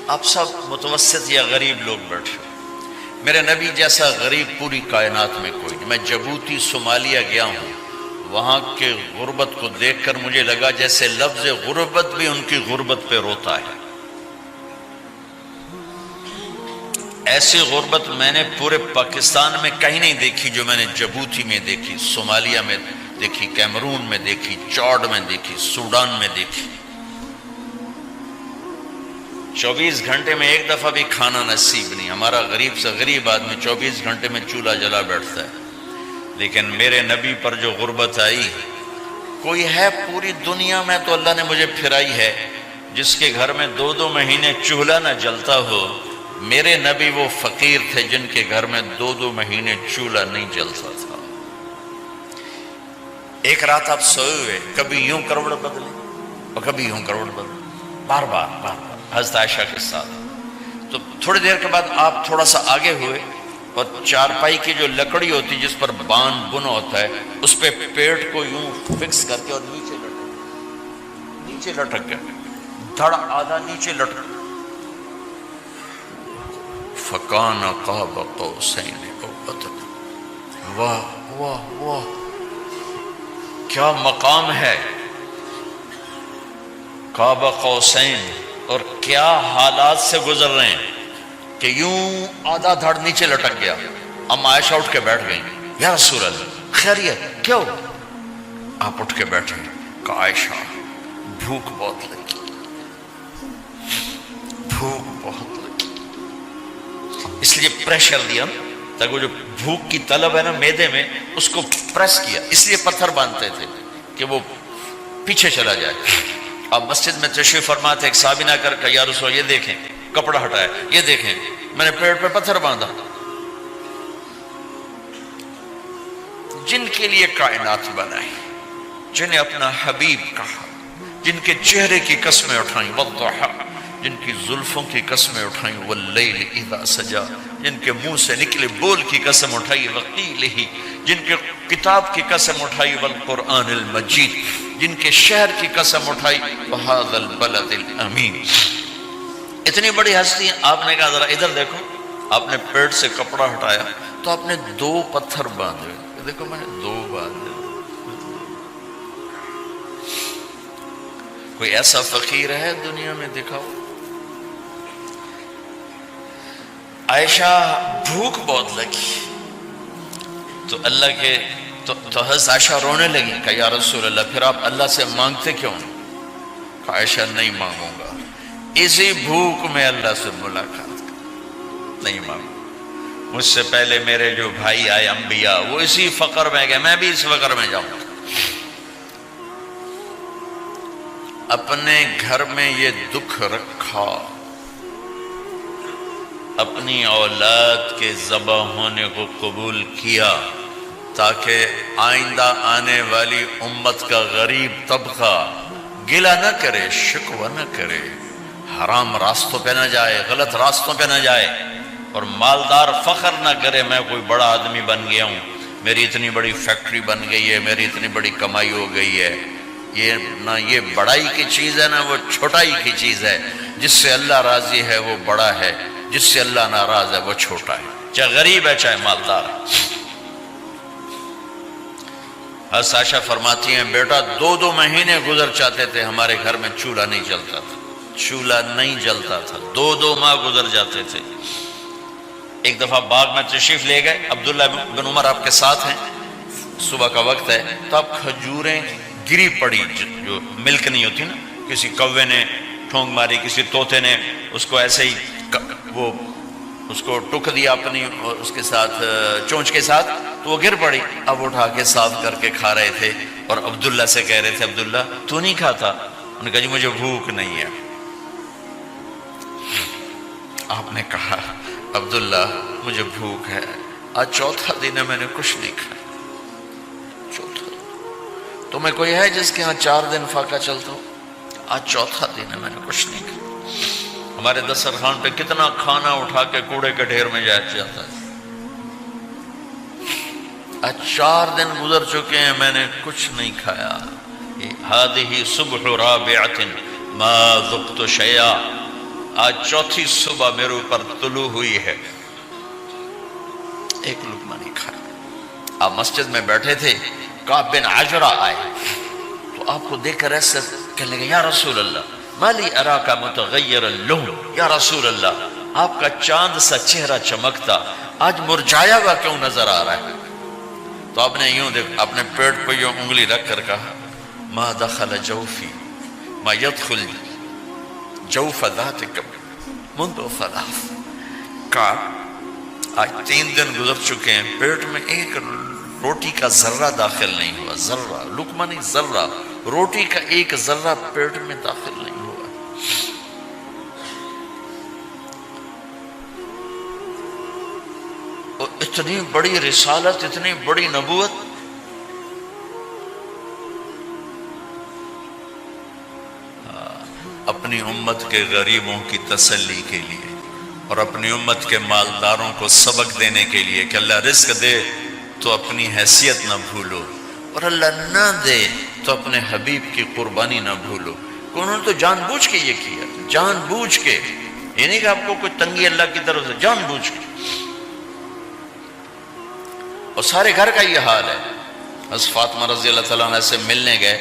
آپ سب متوسط یا غریب لوگ بیٹھے، میرے نبی جیسا غریب پوری کائنات میں کوئی نہیں۔ میں جبوتی صومالیہ گیا ہوں، وہاں کے غربت کو دیکھ کر مجھے لگا جیسے لفظ غربت بھی ان کی غربت پہ روتا ہے۔ ایسی غربت میں نے پورے پاکستان میں کہیں نہیں دیکھی جو میں نے جبوتی میں دیکھی، صومالیہ میں دیکھی، کیمرون میں دیکھی، چاڈ میں دیکھی، سوڈان میں دیکھی۔ 24 گھنٹے میں ایک دفعہ بھی کھانا نصیب نہیں۔ ہمارا غریب سے غریب آدمی 24 گھنٹے میں چولہا جلا بیٹھتا ہے، لیکن میرے نبی پر جو غربت آئی، کوئی ہے پوری دنیا میں تو اللہ نے مجھے پھرائی ہے جس کے گھر میں 2 مہینے چولہا نہ جلتا ہو۔ میرے نبی وہ فقیر تھے جن کے گھر میں 2 مہینے چولہا نہیں جلتا تھا۔ ایک رات آپ سوئے ہوئے، کبھی یوں کروڑ بدلے اور کبھی یوں کروڑ بدلے، بار بار حضرت عائشہ کے ساتھ۔ تو تھوڑی دیر کے بعد آپ تھوڑا سا آگے ہوئے اور چارپائی کی جو لکڑی ہوتی جس پر بان بنا ہوتا ہے، اس پہ پیٹ کو یوں فکس کر کے اور نیچے لٹک گئے، دھڑ آدھا نیچے لٹک۔ فکان قاب قوسین او ادنی۔ واہ واہ واہ، کیا مقام ہے قاب قوسین، اور کیا حالات سے گزر رہے ہیں کہ یوں آدھا دھڑ نیچے لٹک گیا۔ ام عائشہ اٹھ کے بیٹھ گئی، یا رسول اللہ خیریت کیوں؟ آپ اٹھ کے بیٹھے، کہا عائشہ بھوک بہت لگی، بھوک بہت لگی، اس لیے پریشر دیا تاکہ وہ جو بھوک کی طلب ہے نا معدے میں، اس کو پریس کیا، اس لیے پتھر باندھتے تھے کہ وہ پیچھے چلا جائے۔ اب مسجد میں تشریف فرما تھے، ایک صحابی نہ کر کہ یا رسول یہ دیکھیں کپڑا ہٹایا، یہ دیکھیں میں نے پیٹ پہ پتھر باندھا۔ جن کے لیے کائنات بنائی، جنہیں اپنا حبیب کہا، جن کے چہرے کی قسمیں اٹھائیں، والضحی، جن کی زلفوں کی قسمیں اٹھائیں، واللیل اذا سجا، جن کے منہ سے نکلے بول کی قسم اٹھائی، وقیلہ، جن کے کتاب کی قسم اٹھائی، والقرآن المجید، جن کے شہر کی قسم اٹھائی، وہذا البلد الامین۔ اتنی بڑی ہستی ہیں، آپ نے کہا ذرا ادھر دیکھو، آپ نے پیٹ سے کپڑا ہٹایا تو آپ نے 2 پتھر باندھے، دیکھو میں نے 2 باندھے۔ کوئی ایسا فقیر ہے دنیا میں؟ دکھاؤ۔ عائشہ بھوک بہت لگی تو اللہ کے تو حضرت عائشہ رونے لگی، کہا یا رسول اللہ پھر آپ اللہ سے مانگتے کیوں؟ کہا عائشہ نہیں مانگوں گا، اسی بھوک میں اللہ سے ملاقات نہیں مانگوں۔ مجھ سے پہلے میرے جو بھائی آئے انبیاء، وہ اسی فقر میں گئے، میں بھی اس فقر میں جاؤں گا۔ اپنے گھر میں یہ دکھ رکھا، اپنی اولاد کے ذبح ہونے کو قبول کیا تاکہ آئندہ آنے والی امت کا غریب طبقہ گلہ نہ کرے، شکوہ نہ کرے، حرام راستوں پہ نہ جائے، غلط راستوں پہ نہ جائے، اور مالدار فخر نہ کرے میں کوئی بڑا آدمی بن گیا ہوں، میری اتنی بڑی فیکٹری بن گئی ہے، میری اتنی بڑی کمائی ہو گئی ہے۔ یہ نہ یہ بڑائی کی چیز ہے، نہ وہ چھوٹائی کی چیز ہے۔ جس سے اللہ راضی ہے وہ بڑا ہے، جس سے اللہ ناراض ہے وہ چھوٹا ہے، چاہے غریب ہے چاہے مالدار ہے۔ حضرت عائشہ فرماتی ہیں بیٹا 2 مہینے گزر جاتے تھے، ہمارے گھر میں چولہا نہیں جلتا تھا، چولہا نہیں جلتا تھا، 2 ماہ گزر جاتے تھے۔ ایک دفعہ باغ میں تشریف لے گئے، عبداللہ بن عمر آپ کے ساتھ ہیں، صبح کا وقت ہے تو آپ کھجوریں گری پڑی، جو ملک نہیں ہوتی نا، کسی کوے نے ٹھونگ ماری، کسی طوطے نے اس کو ایسے ہی وہ اس کو ٹک دیا اپنی اس کے ساتھ چونچ کے ساتھ، تو وہ گر پڑی۔ اب اٹھا کے صاف کر کے کھا رہے تھے اور عبداللہ سے کہہ رہے تھے عبداللہ تو نہیں کھاتا؟ انہوں نے کہا جی مجھے بھوک نہیں ہے۔ آپ نے کہا عبداللہ مجھے بھوک ہے، آج 4تھا دن ہے میں نے کچھ نہیں کھایا، 4تھا دن۔ تمہیں کوئی ہے جس کے ہاں 4 دن فاقہ چلتا ہو؟ آج 4تھا دن ہے میں نے کچھ نہیں کھایا۔ ہمارے دسترخوان پہ کتنا کھانا اٹھا کے کوڑے کے ڈھیر میں جاتا ہے، آج 4 دن گزر چکے ہیں میں نے کچھ نہیں کھایا۔ هذه صبح رابعة ما ذقت شيئا، آج چوتھی صبح میرے اوپر طلوع ہوئی ہے، ایک لقمہ نہیں کھایا۔ آپ مسجد میں بیٹھے تھے، کعب بن عجرہ آئے تو آپ کو دیکھ کر ایسے کہنے لگے یا رسول اللہ مالی اراکا متغیر اللون، یا رسول اللہ آپ کا چاند سا چہرہ چمکتا آج مرجھایا ہوا کیوں نظر آ رہا ہے؟ تو آپ نے یوں دیکھ اپنے پیٹ پہ یوں انگلی رکھ کر کہا ما دخل جوفی ما يدخل جوف ذاتک منذ ثلاث، کہا آج 3 دن گزر چکے ہیں، پیٹ میں ایک روٹی کا ذرہ داخل نہیں ہوا، ذرہ، لقمہ نہیں ذرہ، روٹی کا ایک ذرہ پیٹ میں داخل نہیں ہوا۔ اور اتنی بڑی رسالت، اتنی بڑی نبوت، اپنی امت کے غریبوں کی تسلی کے لیے اور اپنی امت کے مالداروں کو سبق دینے کے لیے کہ اللہ رزق دے تو اپنی حیثیت نہ بھولو، اور اللہ نہ دے تو اپنے حبیب کی قربانی نہ بھولو۔ انہوں نے تو جان بوجھ کے یہ کیا، جان بوجھ کے، یہ نہیں کہ آپ کو کوئی تنگی اللہ کی طرف سے، جان بوجھ کے۔ اور سارے گھر کا یہ حال ہے۔ حضرت فاطمہ رضی اللہ تعالیٰ عنہ سے ملنے گئے،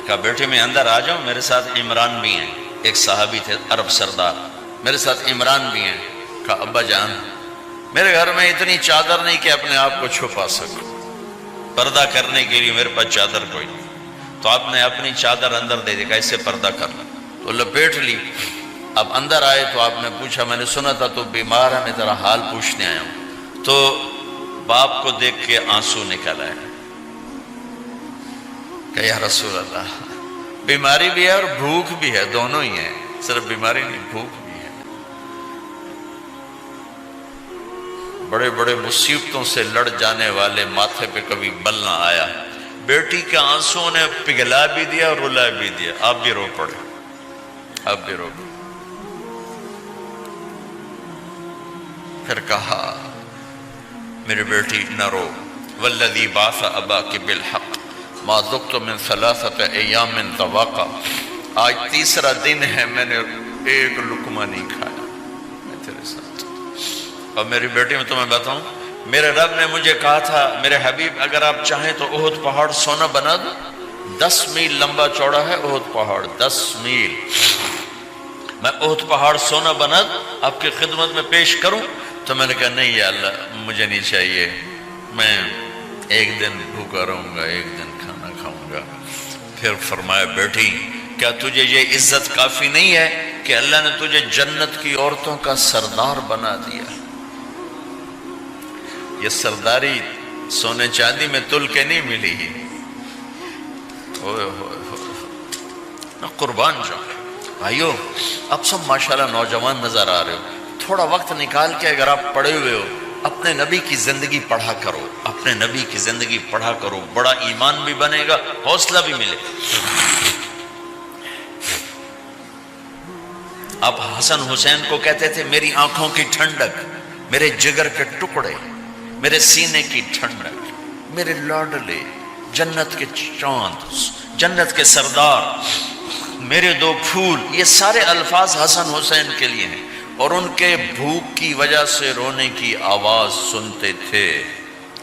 کہا بیٹے میں اندر آ جاؤں، میرے ساتھ عمران بھی ہیں، ایک صحابی تھے عرب سردار، میرے ساتھ عمران بھی ہیں۔ کہا ابا جان میرے گھر میں اتنی چادر نہیں کہ اپنے آپ کو چھپا سکوں، پردہ کرنے کے لیے میرے پاس چادر کوئی نہیں، تو آپ نے اپنی چادر اندر دے دی، کیسے پردہ کرنا، تو لپیٹ لی۔ اب اندر آئے تو آپ نے پوچھا میں نے سنا تھا تو بیمار ہے، میں تیرا حال پوچھنے آیا ہوں۔ تو باپ کو دیکھ کے آنسو نکل آئے کہ یا رسول اللہ بیماری بھی ہے اور بھوک بھی ہے، دونوں ہی ہیں، صرف بیماری نہیں بھوک بھی ہے۔ بڑے بڑے مصیبتوں سے لڑ جانے والے ماتھے پہ کبھی بل نہ آیا۔ بیٹی کے آنسوں نے پگھلا بھی دیا اور رلا بھی دیا، آپ بھی رو پڑے، آپ بھی رو پڑے۔ پھر کہا میری بیٹی نہ رو، والذی بعث اباک بالحق ما ذقت من 3 ایام طواقا، آج 3 دن ہے میں نے ایک لقمہ نہیں کھایا، میں تیرے ساتھ۔ اور میری بیٹی میں تمہیں بتاؤں، میرے رب نے مجھے کہا تھا میرے حبیب اگر آپ چاہیں تو احد پہاڑ سونا بنا دو، 10 میل لمبا چوڑا ہے احد پہاڑ، 10 میل، میں احد پہاڑ سونا بنا دوں آپ کی خدمت میں پیش کروں؟ تو میں نے کہا نہیں یا اللہ مجھے نہیں چاہیے، میں ایک دن بھوکا رہوں گا، ایک دن کھانا کھاؤں گا۔ پھر فرمایا بیٹی کیا تجھے یہ عزت کافی نہیں ہے کہ اللہ نے تجھے جنت کی عورتوں کا سردار بنا دیا؟ یہ سرداری سونے چاندی میں تل کے نہیں ملی، ہوئے ہوئے ہوئے قربان جاؤں۔ بھائیو اب سب ماشاءاللہ نوجوان نظر آ رہے ہو، تھوڑا وقت نکال کے اگر آپ پڑھے ہوئے ہو اپنے نبی کی زندگی پڑھا کرو، اپنے نبی کی زندگی پڑھا کرو، بڑا ایمان بھی بنے گا، حوصلہ بھی ملے۔ آپ حسن حسین کو کہتے تھے میری آنکھوں کی ٹھنڈک، میرے جگر کے ٹکڑے، میرے سینے کی ٹھنڈک، میرے لاڈلے، جنت کے چاند، جنت کے سردار، میرے 2 پھول، یہ سارے الفاظ حسن حسین کے لیے ہیں۔ اور ان کے بھوک کی وجہ سے رونے کی آواز سنتے تھے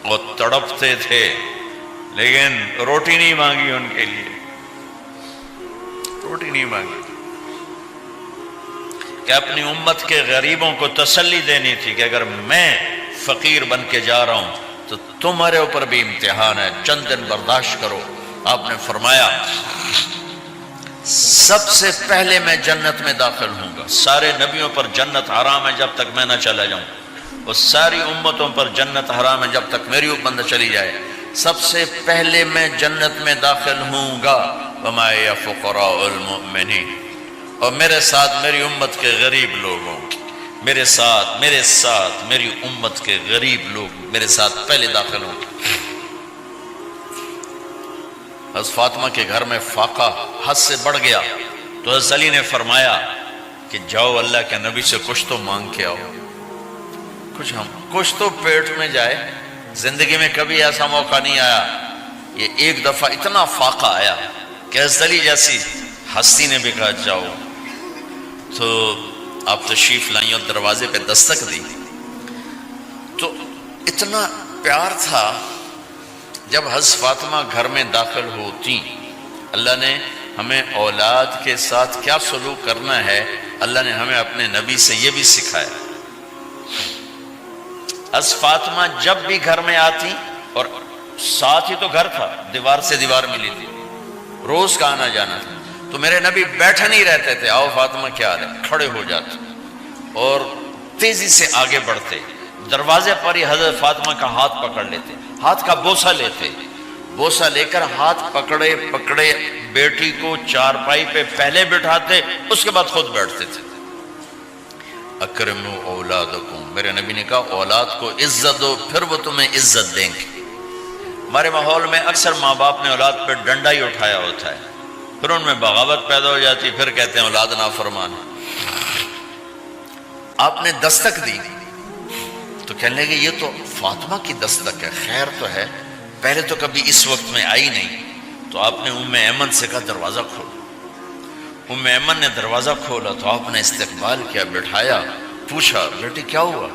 اور تڑپتے تھے، لیکن روٹی نہیں مانگی ان کے لیے، روٹی نہیں مانگی، کہ اپنی امت کے غریبوں کو تسلی دینی تھی کہ اگر میں فقیر بن کے جا رہا ہوں تو تمہارے اوپر بھی امتحان ہے، چند دن برداشت کرو۔ آپ نے فرمایا سب سے پہلے میں جنت میں داخل ہوں گا، سارے نبیوں پر جنت حرام ہے جب تک میں نہ چلا جاؤں، اور ساری امتوں پر جنت حرام ہے جب تک میری امت نہ چلی جائے، سب سے پہلے میں جنت میں داخل ہوں گا۔ وما یا فقراء المؤمنین، اور میرے ساتھ میری امت کے غریب لوگوں کی، میرے ساتھ میری امت کے غریب لوگ میرے ساتھ پہلے داخل ہوں گے۔ حضرت فاطمہ کے گھر میں فاقہ حد سے بڑھ گیا تو حضرت علی نے فرمایا کہ جاؤ اللہ کے نبی سے کچھ تو مانگ کے آؤ، کچھ تو پیٹ میں جائے۔ زندگی میں کبھی ایسا موقع نہیں آیا، یہ ایک دفعہ اتنا فاقہ آیا کہ حضرت علی جیسی ہستی نے بھی کہا جاؤ۔ تو آپ تشریف لائیں اور دروازے پہ دستک دی تو اتنا پیار تھا. جب حضرت فاطمہ گھر میں داخل ہوتی، اللہ نے ہمیں اولاد کے ساتھ کیا سلوک کرنا ہے اللہ نے ہمیں اپنے نبی سے یہ بھی سکھایا. حضرت فاطمہ جب بھی گھر میں آتی، اور ساتھ ہی تو گھر تھا، دیوار سے دیوار ملی تھی، روز کا آنا جانا تھا، تو میرے نبی بیٹھے نہیں رہتے تھے، آؤ فاطمہ کیا حال ہے، کھڑے ہو جاتے اور تیزی سے آگے بڑھتے. دروازے پر ہی حضرت فاطمہ کا ہاتھ پکڑ لیتے، ہاتھ کا بوسہ لیتے، بوسہ لے کر ہاتھ پکڑے پکڑے بیٹی کو چارپائی پہ پہلے بٹھاتے، اس کے بعد خود بیٹھتے تھے. اکرموا اولادکم، میرے نبی نے کہا اولاد کو عزت دو، پھر وہ تمہیں عزت دیں گے. ہمارے ماحول میں اکثر ماں باپ نے اولاد پہ ڈنڈا ہی اٹھایا ہوتا ہے، پھر ان میں بغاوت پیدا ہو جاتی، پھر کہتے ہیں اولاد نافرمان ہے. آپ نے دستک دی تو کہنے لگے یہ تو فاطمہ کی دستک ہے، خیر تو ہے، پہلے تو کبھی اس وقت میں آئی نہیں. تو آپ نے ام ایمن سے کہا دروازہ کھولو. ام ایمن نے دروازہ کھولا تو آپ نے استقبال کیا، بٹھایا، پوچھا بیٹی کیا ہوا،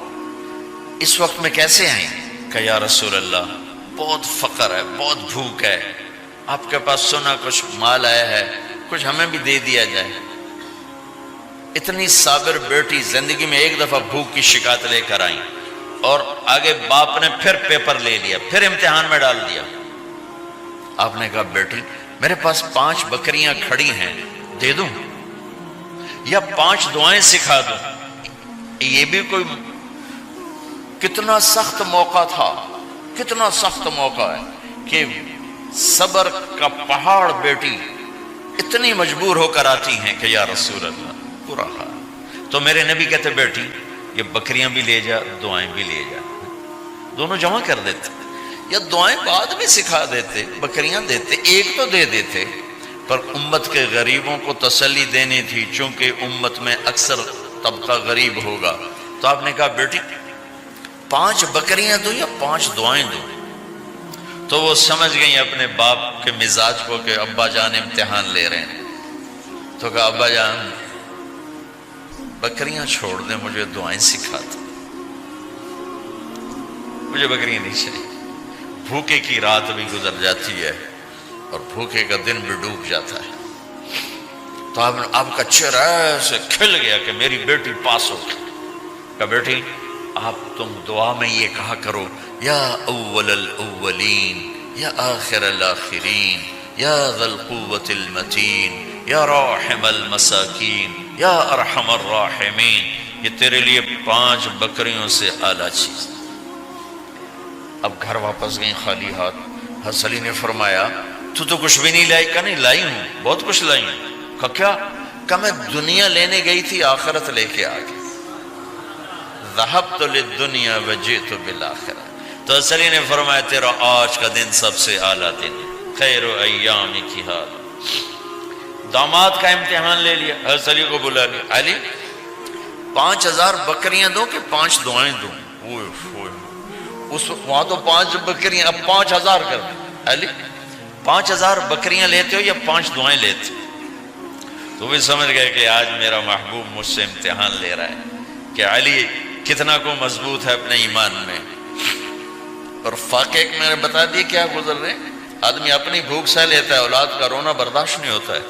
اس وقت میں کیسے آئیں؟ کہ یا رسول اللہ بہت فقر ہے، بہت بھوک ہے، آپ کے پاس سنا کچھ مال آیا ہے، کچھ ہمیں بھی دے دیا جائے. اتنی صابر بیٹی زندگی میں ایک دفعہ بھوک کی شکایت لے کر آئیں، اور آگے باپ نے پھر پیپر لے لیا، پھر امتحان میں ڈال دیا. آپ نے کہا بیٹی میرے پاس 5 بکریاں کھڑی ہیں، دے دوں یا 5 دعائیں سکھا دوں؟ یہ بھی کوئی کتنا سخت موقع تھا، کتنا سخت موقع ہے کہ صبر کا پہاڑ بیٹی اتنی مجبور ہو کر آتی ہیں کہ یا رسول اللہ برا حال. تو میرے نبی کہتے بیٹی یہ بکریاں بھی لے جا، دعائیں بھی لے جا، دونوں جمع کر دیتے، یا دعائیں بعد میں سکھا دیتے، بکریاں دیتے، ایک تو دے دیتے. پر امت کے غریبوں کو تسلی دینی تھی، چونکہ امت میں اکثر طبقہ غریب ہوگا. تو آپ نے کہا بیٹی 5 بکریاں دوں یا 5 دعائیں دوں؟ تو وہ سمجھ گئی اپنے باپ کے مزاج کو کہ ابا جان امتحان لے رہے ہیں. تو کہا ابا جان بکریاں چھوڑ دیں، مجھے دعائیں سکھا دیں، مجھے بکریاں نہیں چاہیے. بھوکے کی رات بھی گزر جاتی ہے اور بھوکے کا دن بھی ڈوب جاتا ہے. تو آپ کا چہرہ ایسے کھل گیا کہ میری بیٹی پاس ہو گئی. کہ بیٹی آپ تم دعا میں یہ کہا کرو یا اول الاولین یا آخر الاخرین یا ذا القوة المتین یا راحم المساکین یا ارحم الراحمین. یہ تیرے لیے 5 بکریوں سے اعلیٰ چیز. اب گھر واپس گئیں خالی ہاتھ. حضرت علی نے فرمایا تو کچھ بھی نہیں لائی؟ کہا نہیں لائی ہوں، بہت کچھ لائی ہوں. کہا کیا؟ کہا میں دنیا لینے گئی تھی، آخرت لے کے آ گئی. ذہبت للدنیا وجئت بالآخرہ. تو حضرت علی نے فرمایا تیرا آج کا دن سب سے اعلیٰ دن، خیر ایام کی حال. داماد کا امتحان لے لیا، حضرت علی کو بلا لیا. علی 5000 بکریاں دوں کہ 5 دعائیں دوں؟ وہاں تو 5 بکریاں، اب 5000 کر دیں. علی 5000 بکریاں لیتے ہو یا 5 دعائیں لیتے ہو؟ تو بھی سمجھ گئے کہ آج میرا محبوب مجھ سے امتحان لے رہا ہے کہ علی کتنا کو مضبوط ہے اپنے ایمان میں. اور فاقے میں نے بتا دیے کیا گزر رہے. آدمی اپنی بھوک سہ لیتا ہے، اولاد کا رونا برداشت نہیں ہوتا ہے.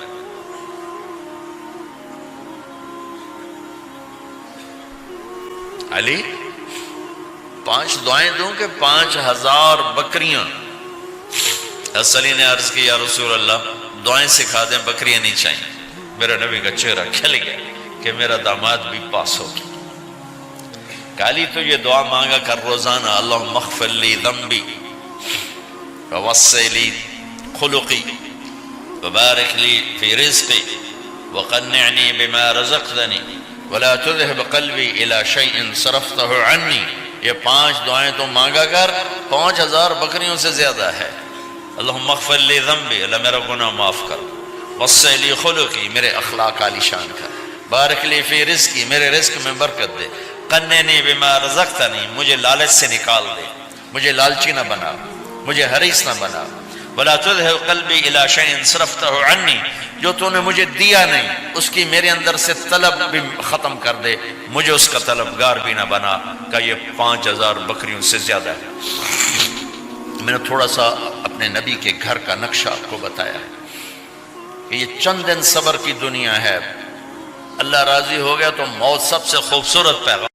علی 5 دعائیں دوں کہ 5000 بکریاں؟ حضرت علی نے عرض کی یا رسول اللہ دعائیں سکھا دیں، بکریاں نہیں چاہیے. میرا نبی کا چہرہ کھل گیا کہ میرا داماد بھی پاس ہو گیا. علی تو یہ دعا مانگا کر روزانہ، اللہم اغفر لی ذنبی ووسع لی خلقی وبارک لی فی رزقی وقنعنی بما رزقتنی ولا تذهب قلبی الی شیء صرفتہ عنی. یہ 5 دعائیں تو مانگا کر، 5000 بکریوں سے زیادہ ہے. اللہم اغفر لی ذنبی، اللہ میرا گناہ معاف کر. وسع لی خلقی، میرے اخلاق عالی شان کر. بارک لی فی رزقی، میرے رزق میں برکت دے. قنعنی بما رزقتنی، مجھے لالچ سے نکال دے، مجھے لالچی نہ بنا، مجھے حریص نہ بنا. ولا تذهب قلبی الی شیء صرفتہ عنی، جو تو نے مجھے دیا نہیں اس کی میرے اندر سے طلب بھی ختم کر دے، مجھے اس کا طلبگار بھی نہ بنا، کہ یہ 5000 بکریوں سے زیادہ ہے۔ میں نے تھوڑا سا اپنے نبی کے گھر کا نقشہ آپ کو بتایا ہے کہ یہ چند دن صبر کی دنیا ہے، اللہ راضی ہو گیا تو موت سب سے خوبصورت پیغام